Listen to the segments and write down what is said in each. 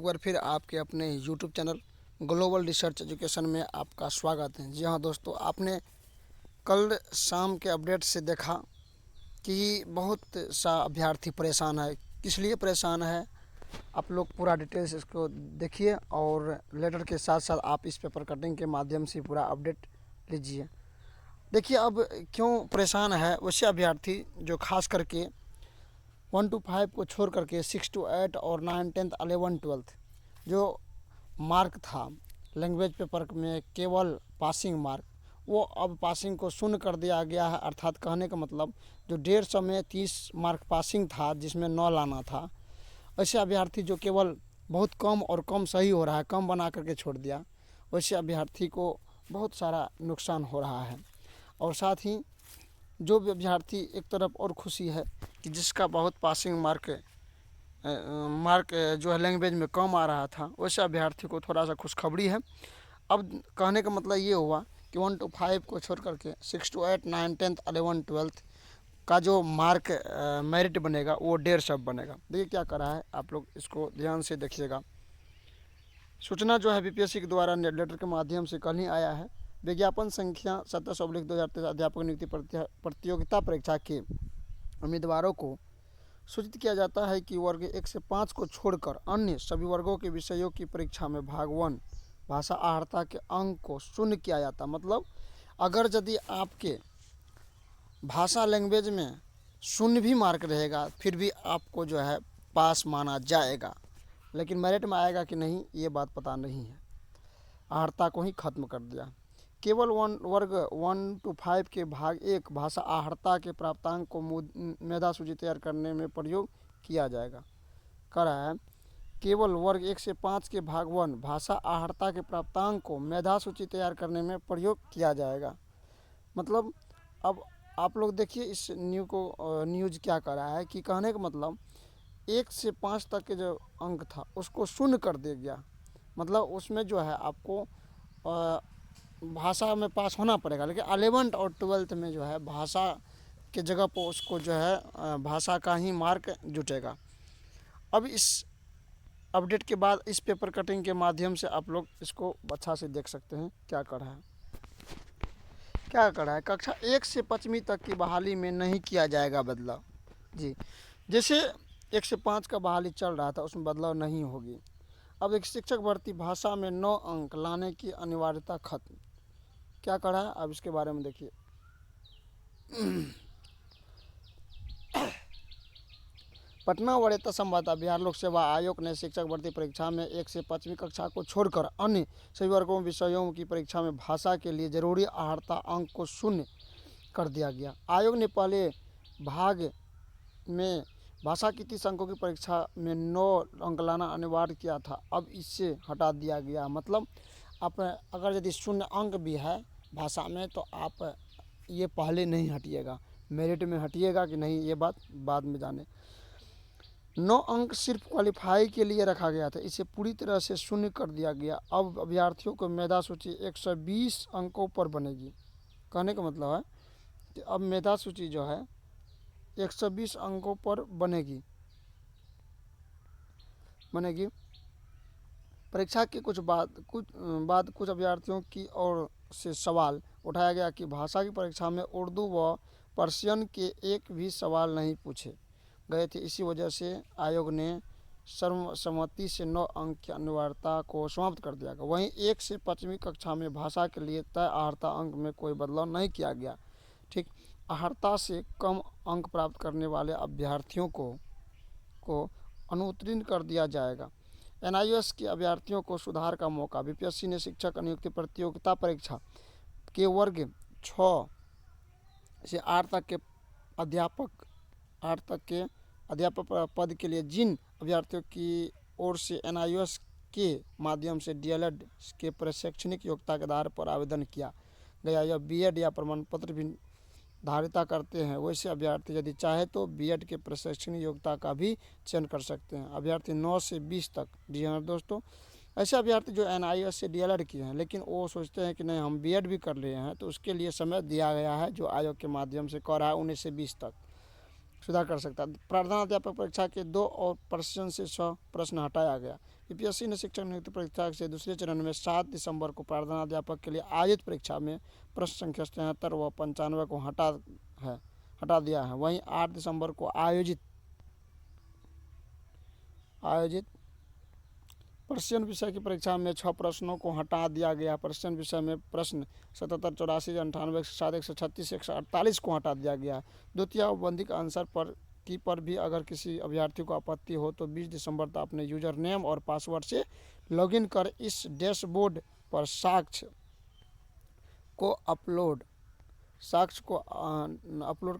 बार फिर आपके अपने YouTube channel global research education में आपका स्वागत है। जी हाँ दोस्तों, आपने कल शाम के अपडेट से देखा कि बहुत सा अभ्यर्थी परेशान है। किस लिए परेशान है, आप लोग पूरा डिटेल्स इसको देखिए और लेटर के साथ साथ आप इस पेपर कटिंग के माध्यम से पूरा अपडेट लीजिए। देखिए अब क्यों परेशान है वैसे अभ्यर्थी जो खास करके 1 to 5 को छोड़ करके 6 to 8 और 9, 10th, 11, 12th जो मार्क था लैंग्वेज पेपर में केवल पासिंग मार्क, वो अब पासिंग को शून्य कर दिया गया है। अर्थात कहने का मतलब जो 150 में 30 मार्क पासिंग था जिसमें 9 लाना था, वैसे अभ्यर्थी जो केवल बहुत कम और कम सही हो रहा है, कम बना करके छोड़ दिया, वैसे अभ्यर्थी को बहुत सारा नुकसान हो रहा है। और साथ ही जो भी अभ्यर्थी एक तरफ और खुशी है कि जिसका बहुत पासिंग मार्क जो है लैंग्वेज में कम आ रहा था, वैसे अभ्यर्थी को थोड़ा सा खुशखबरी है। अब कहने का मतलब ये हुआ कि 1 to 5 को छोड़ करके 6 to 8, 9, 10th, 11, 12th का जो मार्क मेरिट बनेगा वो 150 बनेगा। देखिए क्या करा है, आप लोग इसको ध्यान से देखिएगा। सूचना जो है बीपीएससी के द्वारा लेटर के माध्यम से कल ही आया है। विज्ञापन संख्या 27/2023 अध्यापक नियुक्ति प्रतियोगिता परीक्षा के उम्मीदवारों को सूचित किया जाता है कि वर्ग 1 से 5 को छोड़कर अन्य सभी वर्गों के विषयों की परीक्षा में भाग 1 भाषा आहर्ता के अंक को शून्य किया जाता। मतलब अगर यदि आपके भाषा लैंग्वेज में शून्य भी मार्क रहेगा फिर भी आपको जो है पास माना जाएगा, लेकिन मेरिट में आएगा कि नहीं ये बात पता नहीं है। आहर्ता को ही खत्म कर दिया। केवल वर्ग 1 to 5 के भाग 1 भाषा आहर्ता के प्राप्तांक को मेधा सूची तैयार करने में प्रयोग किया जाएगा। करा है केवल वर्ग 1 से 5 के भाग 1 भाषा आहर्ता के प्राप्तांक को मेधा सूची तैयार करने में प्रयोग किया जाएगा। मतलब अब आप लोग देखिए इस न्यूज़ क्या कर रहा है कि कहने का मतलब 1 से 5 तक के जो अंक था उसको शून्य कर दिया गया। मतलब उसमें जो है आपको भाषा में पास होना पड़ेगा, लेकिन 11th और 12th में जो है भाषा के जगह पर उसको जो है भाषा का ही मार्क जुटेगा। अब इस अपडेट के बाद इस पेपर कटिंग के माध्यम से आप लोग इसको अच्छा से देख सकते हैं क्या कर रहा है। कक्षा 1 से 5वीं तक की बहाली में नहीं किया जाएगा बदलाव। जी, जैसे 1 से 5 का बहाली चल रहा था उसमें बदलाव नहीं होगी। अब एक शिक्षक भर्ती भाषा में 9 अंक लाने की अनिवार्यता खत्म। क्या करा है अब इसके बारे में देखिए। पटना वरीयता संवाददाता बिहार लोक सेवा आयोग ने शिक्षक भर्ती परीक्षा में 1 से 5वीं कक्षा को छोड़कर अन्य सभी वर्गों विषयों की परीक्षा में भाषा के लिए जरूरी आहर्ता अंक को शून्य कर दिया गया। आयोग ने पहले भाग में भाषा की 30 अंकों की परीक्षा में 9 अंक लाना अनिवार्य किया था, अब इससे हटा दिया गया। मतलब आप अगर यदि 0 अंक भी है भाषा में तो आप ये पहले नहीं हटिएगा, मेरिट में हटिएगा कि नहीं ये बात बाद में जाने। 9 अंक सिर्फ क्वालिफाई के लिए रखा गया था, इसे पूरी तरह से शून्य कर दिया गया। अब अभ्यर्थियों को मेधा सूची 120 अंकों पर बनेगी। कहने का मतलब है कि अब मेधा सूची जो है 120 अंकों पर बनेगी। परीक्षा के कुछ अभ्यर्थियों की ओर से सवाल उठाया गया कि भाषा की परीक्षा में उर्दू व पर्शियन के एक भी सवाल नहीं पूछे गए थे। इसी वजह से आयोग ने सर्वसम्मति से 9 अंक की अनिवार्यता को समाप्त कर दिया गया। वहीं 1 से 5वीं कक्षा में भाषा के लिए तय आहर्ता अंक में कोई बदलाव नहीं किया गया। ठीक, आहर्ता से कम अंक प्राप्त करने वाले अभ्यर्थियों को अनुत्तीर्ण कर दिया जाएगा। एनआईओएस के अभ्यर्थियों को सुधार का मौका। बीपीएससी ने शिक्षक नियुक्ति प्रतियोगिता परीक्षा के वर्ग 6 से 8 तक के अध्यापक पद के लिए जिन अभ्यर्थियों की ओर से एनआईओएस के माध्यम से डीएलएड के प्रशैक्षणिक योग्यता के आधार पर आवेदन किया गया या बीएड या प्रमाण पत्र भी धारिता करते हैं, वैसे अभ्यर्थी यदि चाहे तो बीएड के प्रशैक्षणिक योग्यता का भी चयन कर सकते हैं। अभ्यर्थी 9 से 20 तक। जी हाँ दोस्तों, ऐसे अभ्यर्थी जो एनआईओएस से डीएलएड किए हैं लेकिन वो सोचते हैं कि नहीं हम बीएड भी कर रहे हैं, तो उसके लिए समय दिया गया है जो आयोग के माध्यम से कर रहा है 19 से 20 तक सुधार कर सकता है। प्रधान अध्यापक परीक्षा के 2 और प्रश्न से 100 प्रश्न हटाया गया। यूपीएससी ने शिक्षक नियुक्ति परीक्षा से दूसरे चरण में 7 दिसंबर को प्रधानाध्यापक के लिए आयोजित परीक्षा में प्रश्न संख्या 73 व 95 को हटा दिया है। वहीं 8 दिसंबर को आयोजित पर्शियन विषय की परीक्षा में 6 प्रश्नों को हटा दिया गया। पर्शियन विषय में प्रश्न 77, 84, 98, 107, 136, 148 को हटा दिया गया। द्वितीय औपबंधिक आंसर पर भी अगर किसी अभ्यर्थी को आपत्ति हो तो 20 दिसंबर तक अपने यूजर नेम और पासवर्ड से लॉगिन कर इस डैशबोर्ड पर साक्ष्य को अपलोड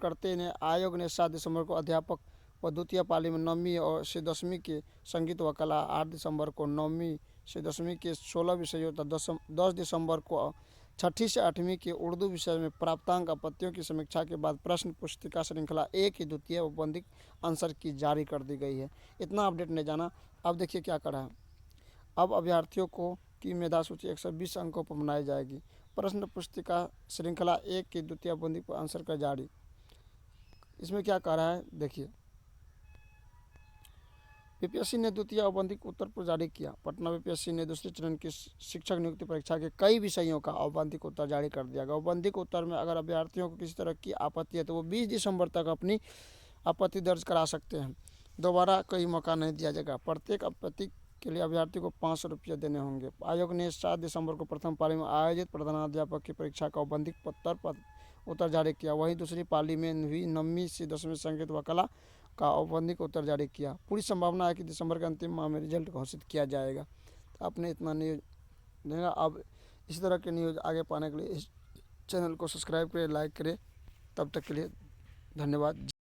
करते हैं। आयोग ने 7 दिसंबर को अध्यापक व द्वितीय पाली में 9वीं से 10वीं के संगीत व कला, 8 दिसंबर को 9वीं से 10वीं के 16 विषयों तथा 10 दिसंबर को 6ठी से 8वीं के उर्दू विषय में प्राप्तांक आपत्तियों की समीक्षा के बाद प्रश्न पुस्तिका श्रृंखला 1 की द्वितीय औपबंधिक आंसर की जारी कर दी गई है। इतना अपडेट नहीं जाना। अब देखिए क्या करा है। अब अभ्यर्थियों की मेधा सूची 120 अंकों पर बनाई जाएगी। प्रश्न पुस्तिका श्रृंखला 1 की द्वितीय औपबंधिक आंसर का जारी। इसमें क्या कह रहा है देखिए। बीपीएससी ने द्वितीय औपबंधिक उत्तर पर जारी किया। पटना बीपीएससी ने दूसरे चरण की शिक्षक नियुक्ति परीक्षा के कई विषयों का औपबंधिक उत्तर जारी कर दिया गया। औपबंधिक उत्तर में अगर अभ्यर्थियों को किसी तरह की आपत्ति है तो वो 20 दिसंबर तक अपनी आपत्ति दर्ज करा सकते हैं। दोबारा कोई मौका नहीं दिया जाएगा। प्रत्येक आपत्ति के लिए अभ्यर्थी को 500 रुपये देने होंगे। आयोग ने 7 दिसंबर को प्रथम पाली में आयोजित प्रधानाध्यापक की परीक्षा का औपबंधिक उत्तर जारी किया। वहीं दूसरी पाली में हुई 9वीं से 10वीं संगीत व कला का औपबंधिक उत्तर जारी किया। पूरी संभावना है कि दिसंबर के अंतिम माह में रिजल्ट घोषित किया जाएगा। तो आपने इतना न्यूज़ देगा। अब इस तरह के न्यूज़ आगे पाने के लिए इस चैनल को सब्सक्राइब करें, लाइक करें। तब तक के लिए धन्यवाद।